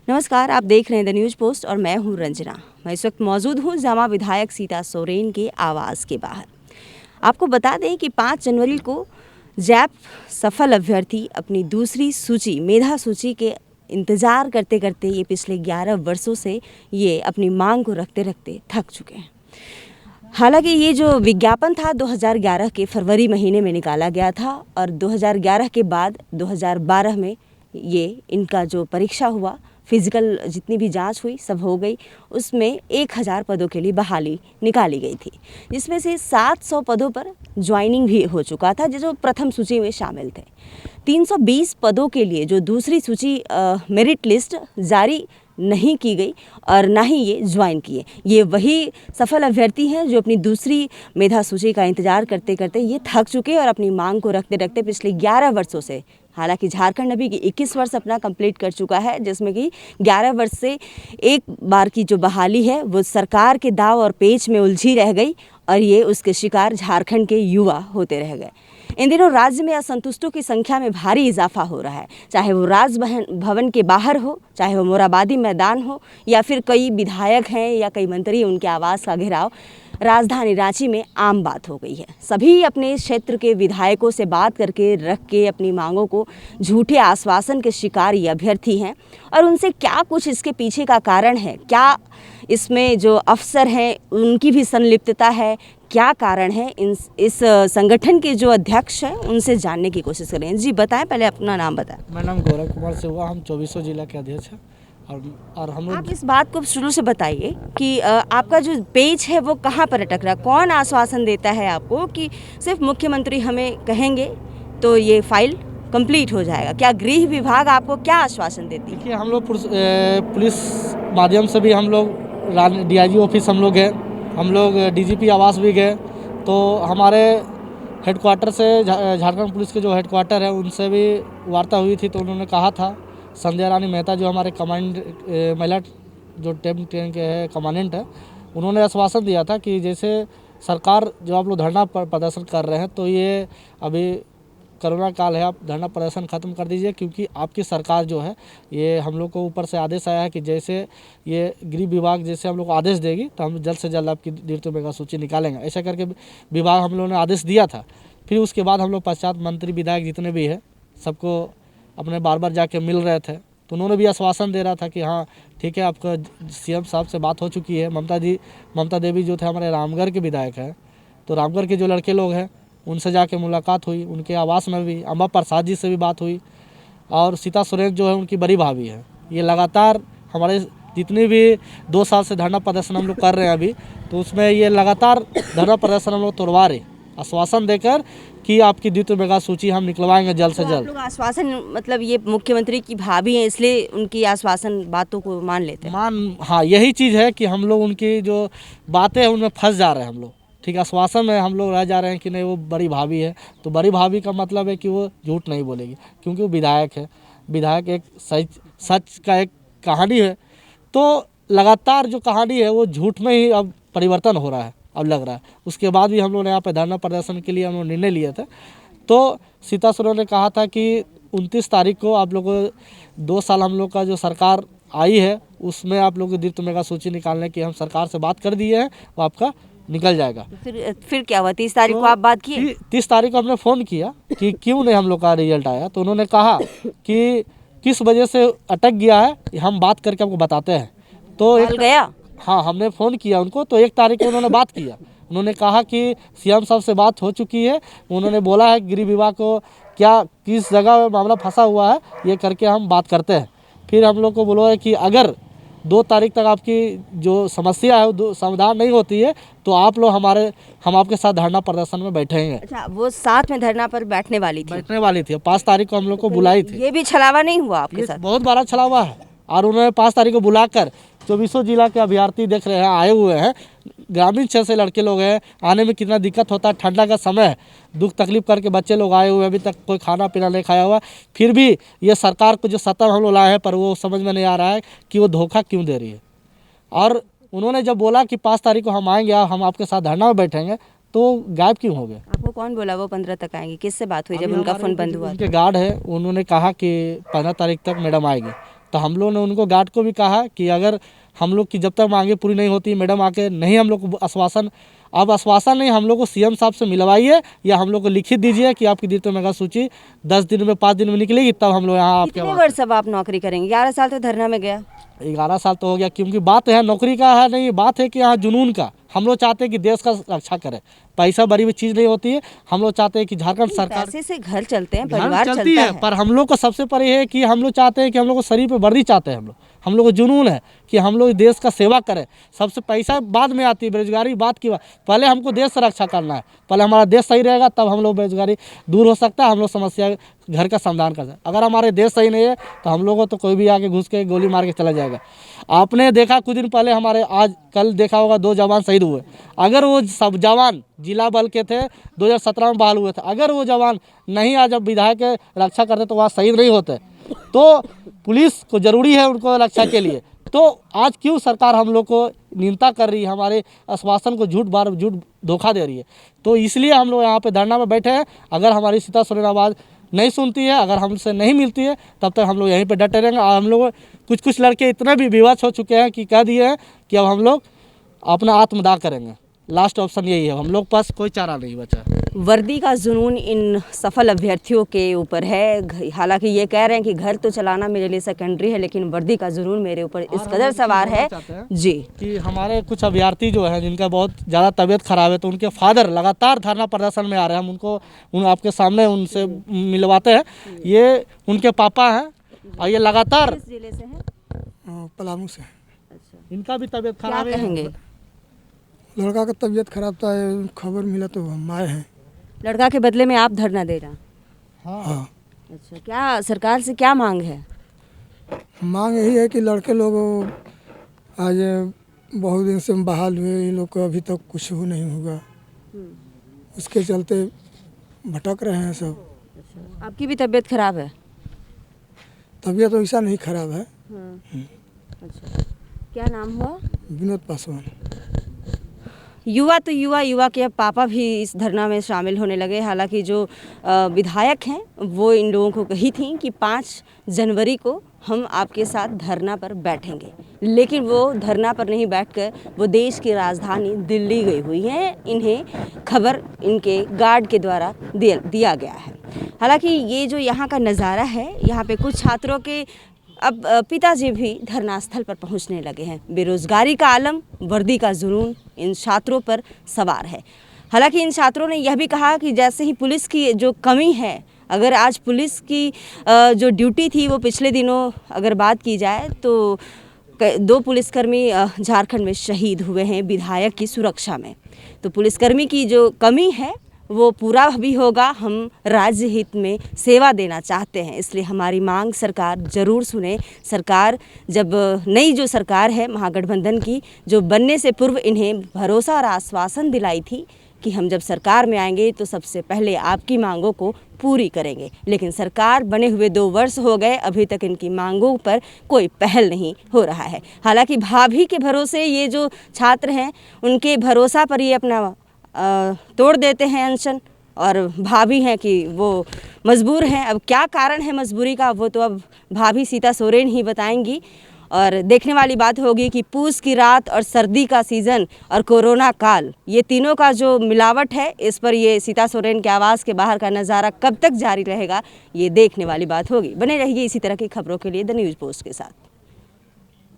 नमस्कार, आप देख रहे हैं द न्यूज पोस्ट और मैं हूं रंजना। मैं इस वक्त मौजूद हूं जामा विधायक सीता सोरेन के आवास के बाहर। आपको बता दें कि 5 जनवरी को जैप सफल अभ्यर्थी अपनी दूसरी सूची मेधा सूची के इंतज़ार करते करते ये पिछले 11 वर्षों से ये अपनी मांग को रखते रखते थक चुके हैं। हालांकि ये जो विज्ञापन था 2011 के फरवरी महीने में निकाला गया था और 2011 के बाद 2012 में ये इनका जो परीक्षा हुआ, फिज़िकल जितनी भी जांच हुई सब हो गई, उसमें 1000 पदों के लिए बहाली निकाली गई थी, जिसमें से 700 पदों पर ज्वाइनिंग भी हो चुका था जो प्रथम सूची में शामिल थे। 320 पदों के लिए जो दूसरी सूची मेरिट लिस्ट जारी नहीं की गई और ना ही ये ज्वाइन किए। ये वही सफल अभ्यर्थी हैं जो अपनी दूसरी मेधा सूची का इंतज़ार करते करते ये थक चुके और अपनी मांग को रखते रखते पिछले 11 वर्षों से, हालांकि झारखंड अभी 21 वर्ष अपना कंप्लीट कर चुका है, जिसमें कि 11 वर्ष से एक बार की जो बहाली है वो सरकार के दाव और पेच में उलझी रह गई और ये उसके शिकार झारखंड के युवा होते रह गए। इन दिनों राज्य में असंतुष्टों की संख्या में भारी इजाफा हो रहा है, चाहे वो भवन के बाहर हो, चाहे वो मोराबादी मैदान हो या फिर कई विधायक हैं या कई मंत्री उनके आवास का घेराव राजधानी रांची में आम बात हो गई है। सभी अपने क्षेत्र के विधायकों से बात करके रख के अपनी मांगों को झूठे आश्वासन के शिकार ये अभ्यर्थी हैं और उनसे क्या कुछ इसके पीछे का कारण है, क्या इसमें जो अफसर हैं उनकी भी संलिप्तता है, क्या कारण है, इस संगठन के जो अध्यक्ष हैं उनसे जानने की कोशिश करें। जी बताएं, पहले अपना नाम बताएं। मेरा नाम गौरव कुमार से हुआ, हम 24 जिला के अध्यक्ष हैं और हम लोग। आप इस बात को शुरू से बताइए कि आपका जो पेज है वो कहाँ पर अटक रहा, कौन आश्वासन देता है आपको कि सिर्फ मुख्यमंत्री हमें कहेंगे तो ये फाइल कंप्लीट हो जाएगा? क्या गृह विभाग आपको क्या आश्वासन देती है? देखिए, हम लोग पुलिस माध्यम से भी हम लोग DIG ऑफिस हम लोग गए, हम लोग DGP आवास भी गए, तो हमारे हेडक्वार्टर से झारखंड पुलिस के जो हेडक्वार्टर है उनसे भी वार्ता हुई थी। तो उन्होंने कहा था, संध्या रानी मेहता जो हमारे महिला जो टेम के है कमांडेंट है, उन्होंने आश्वासन दिया था कि जैसे सरकार जो आप लोग धरना प्रदर्शन कर रहे हैं, तो ये अभी कोरोना काल है, आप धरना प्रदर्शन खत्म कर दीजिए, क्योंकि आपकी सरकार जो है ये हम लोग को ऊपर से आदेश आया है कि जैसे ये गृह विभाग जैसे हम लोग को आदेश देगी तो हम जल्द से जल्द आपकी दीर्घ मेगा सूची निकालेंगे, ऐसा करके विभाग हम लोगों ने आदेश दिया था। फिर उसके बाद हम लोग पश्चात मंत्री विधायक जितने भी है सबको अपने बार बार जाके मिल रहे थे, तो उन्होंने भी आश्वासन दे रहा था कि हाँ ठीक है, आपका CM साहब से बात हो चुकी है। ममता देवी जो थे हमारे रामगढ़ के विधायक हैं, तो रामगढ़ के जो लड़के लोग हैं उनसे जाके मुलाकात हुई, उनके आवास में भी अम्बा प्रसाद जी से भी बात हुई और सीता सोरेन जो है उनकी बड़ी भाभी है। ये लगातार हमारे जितने भी 2 साल से धरना प्रदर्शन हम लोग कर रहे हैं अभी, तो उसमें ये लगातार धरना प्रदर्शन हम लोग तोड़वा रहे, आश्वासन देकर कि आपकी द्वितीय मेगा सूची हम निकलवाएंगे जल्द से जल्द। लोग आश्वासन मतलब ये मुख्यमंत्री की भाभी हैं इसलिए उनकी आश्वासन बातों को मान लेते हैं? हाँ, यही चीज़ है कि हम लोग उनकी जो बातें हैं उनमें फंस जा रहे हैं हम लोग। ठीक, आश्वासन में हम लोग रह जा रहे हैं कि नहीं वो बड़ी भाभी है, तो बड़ी भाभी का मतलब है कि वो झूठ नहीं बोलेगी, क्योंकि वो विधायक है। विधायक एक सच का एक कहानी है, तो लगातार जो कहानी है वो झूठ में ही अब परिवर्तन हो रहा है, अब लग रहा है। उसके बाद भी हम लोग ने यहाँ पे धरना प्रदर्शन के लिए हम लोग निर्णय लिए थे, तो सीता सोरेन ने कहा था कि 29 तारीख को आप लोग 2 साल हम लोग का जो सरकार आई है उसमें आप लोग दीर्घ मेगा सूची निकालने की हम सरकार से बात कर दिए हैं, वो आपका निकल जाएगा। फिर क्या हुआ? 30 तारीख को आप बात किए? 30 तारीख को हमने फ़ोन किया कि क्यों नहीं हम लोग का रिजल्ट आया, तो उन्होंने कहा कि किस वजह से अटक गया है हम बात करके आपको बताते हैं। तो हाँ, हमने फ़ोन किया उनको, तो 1 तारीख को उन्होंने बात किया। उन्होंने कहा कि CM साहब से बात हो चुकी है, उन्होंने बोला है गृह विभाग को क्या किस जगह मामला फंसा हुआ है ये करके हम बात करते हैं। फिर हम लोग को बोला है कि अगर 2 तारीख तक आपकी जो समस्या है वो समाधान नहीं होती है तो आप लोग हम आपके साथ धरना प्रदर्शन में बैठेंगे। अच्छा, वो साथ में धरना पर बैठने वाली थी? 5 तारीख को हम लोग को बुलाई थी। ये भी छलावा नहीं हुआ आपके साथ? बहुत बड़ा छलावा है, और उन्होंने 5 तारीख को बुलाकर 24 जिला के अभ्यर्थी देख रहे हैं, आए हुए हैं, ग्रामीण क्षेत्र से लड़के लोग हैं, आने में कितना दिक्कत होता है, ठंडा का समय है, दुख तकलीफ करके बच्चे लोग आए हुए हैं, अभी तक कोई खाना पीना नहीं खाया हुआ। फिर भी ये सरकार को जो सत्ता हम लोग लाए हैं, पर वो समझ में नहीं आ रहा है कि वो धोखा क्यों दे रही है। और उन्होंने जब बोला कि 5 तारीख को हम आएंगे, हम आपके साथ धरना में बैठेंगे, तो गायब क्यों हो गए? आपको कौन बोला वो 15 तक आएंगे? किससे बात हुई जब उनका फ़ोन बंद हुआ? उनके गार्ड है, उन्होंने कहा कि 15 तारीख तक मैडम आएगी, तो हम लोग ने उनको गार्ड को भी कहा कि अगर हम लोग की जब तक मांगे पूरी नहीं होती, मैडम आके नहीं हम लोग को आश्वासन, अब आश्वासन नहीं, हम लोग को सीएम साहब से मिलवाइए या हम लोग को लिखित दीजिए कि आपकी दीर्घ मेगा सूची 10 दिन में 5 दिन में निकलेगी, तब हम लोग यहाँ आपके कितने वर्ष अब आप नौकरी करेंगे? 11 साल तो धरना में गया। 11 साल तो हो गया, क्योंकि बात है नौकरी का है नहीं, बात है कि यहाँ जुनून का। हम लोग चाहते हैं कि देश का रक्षा करें, पैसा बड़ी भी चीज़ नहीं होती है। हम लोग चाहते हैं कि झारखंड सरकार, पैसे से घर चलते हैं, घर परिवार चलती चलता है, पर हम लोग को सबसे परे है कि हम लोग चाहते हैं कि हम लोग को शरीर पे वर्दी चाहते हैं। हम लोग को जुनून है कि हम लोग देश का सेवा करें। सबसे पैसा बाद में आती है, बेरोजगारी बात की बात, पहले हमको देश से रक्षा करना है। पहले हमारा देश सही रहेगा तब हम लोग बेरोजगारी दूर हो सकता है, हम लोग समस्या घर का समाधान कर सकते। अगर हमारे देश सही नहीं है तो हम लोगों को तो कोई भी आके घुस के गोली मार के चला जाएगा। आपने देखा कुछ दिन पहले हमारे, आज कल देखा होगा, 2 जवान शहीद हुए। अगर वो सब जवान जिला बल के थे, 2017 में बहाल हुए थे, अगर वो जवान नहीं आज अब विधायक के रक्षा करते तो वहाँ शहीद नहीं होते। तो पुलिस को ज़रूरी है उनको रक्षा के लिए। तो आज क्यों सरकार हम लोग को न्यूनता कर रही है, हमारे आश्वासन को झूठ धोखा दे रही है। तो इसलिए हम लोग यहाँ पे धरना में बैठे हैं। अगर हमारी सीता सोरेन आवाज़ नहीं सुनती है, अगर हमसे नहीं मिलती है, तब तक हम लोग यहीं पे डटे रहेंगे। और हम लोग कुछ लड़के इतने भी विवश हो चुके हैं कि कह दिए हैं कि अब हम लोग अपना आत्मदाह करेंगे। लास्ट ऑप्शन यही है, हम लोग पास कोई चारा नहीं बचा। वर्दी का जुनून इन सफल अभ्यर्थियों के ऊपर है। हालांकि ये कह रहे हैं कि घर तो चलाना मेरे लिए सेकेंडरी है, लेकिन वर्दी का जुनून मेरे ऊपर इस कदर सवार है जी कि हमारे कुछ अभ्यर्थी जो हैं जिनका बहुत ज़्यादा तबीयत खराब है, तो उनके फादर लगातार धरना प्रदर्शन में आ रहे हैं। हम उनको आपके सामने उनसे मिलवाते हैं। ये उनके पापा हैं और ये लगातार किस जिले से हैं? पलामू से। अच्छा, इनका भी तबीयत क्या खराब है। कहेंगे? लड़का का तबीयत खराब था, खबर मिला तो हम आए हैं। लड़का के बदले में आप धरना दे रहे हैं? हाँ, अच्छा, क्या सरकार से क्या मांग है? मांग यही है कि लड़के लोग आज बहुत दिन से बहाल हुए, इन लोग को अभी तक कुछ हो नहीं होगा, उसके चलते भटक रहे हैं सब। अच्छा, आपकी भी तबीयत खराब है? तबीयत वैसा नहीं खराब है। अच्छा, क्या नाम हुआ? विनोद पासवान। युवा तो युवा के अब पापा भी इस धरना में शामिल होने लगे। हालांकि जो विधायक हैं वो इन लोगों को कही थी कि 5 जनवरी को हम आपके साथ धरना पर बैठेंगे, लेकिन वो धरना पर नहीं बैठकर वो देश की राजधानी दिल्ली गई हुई है। इन्हें खबर इनके गार्ड के द्वारा दिया गया है। हालांकि ये जो यहाँ का नज़ारा है, यहाँ पे कुछ छात्रों के अब पिताजी भी धरना स्थल पर पहुंचने लगे हैं। बेरोजगारी का आलम, वर्दी का जुनून इन छात्रों पर सवार है। हालांकि इन छात्रों ने यह भी कहा कि जैसे ही पुलिस की जो कमी है, अगर आज पुलिस की जो ड्यूटी थी वो पिछले दिनों अगर बात की जाए तो 2 पुलिसकर्मी झारखंड में शहीद हुए हैं विधायक की सुरक्षा में। तो पुलिसकर्मी की जो कमी है वो पूरा भी होगा। हम राज्य हित में सेवा देना चाहते हैं, इसलिए हमारी मांग सरकार ज़रूर सुने। सरकार जब नई जो सरकार है महागठबंधन की, जो बनने से पूर्व इन्हें भरोसा और आश्वासन दिलाई थी कि हम जब सरकार में आएंगे तो सबसे पहले आपकी मांगों को पूरी करेंगे, लेकिन सरकार बने हुए 2 वर्ष हो गए, अभी तक इनकी मांगों पर कोई पहल नहीं हो रहा है। हालांकि भाभी के भरोसे ये जो छात्र हैं, उनके भरोसा पर ये अपना तोड़ देते हैं अनशन, और भाभी हैं कि वो मजबूर हैं। अब क्या कारण है मजबूरी का, वो तो अब भाभी सीता सोरेन ही बताएंगी। और देखने वाली बात होगी कि पूस की रात और सर्दी का सीज़न और कोरोना काल, ये तीनों का जो मिलावट है, इस पर ये सीता सोरेन के आवास के बाहर का नज़ारा कब तक जारी रहेगा, ये देखने वाली बात होगी। बने रहिए इसी तरह की खबरों के लिए द न्यूज़ पोस्ट के साथ।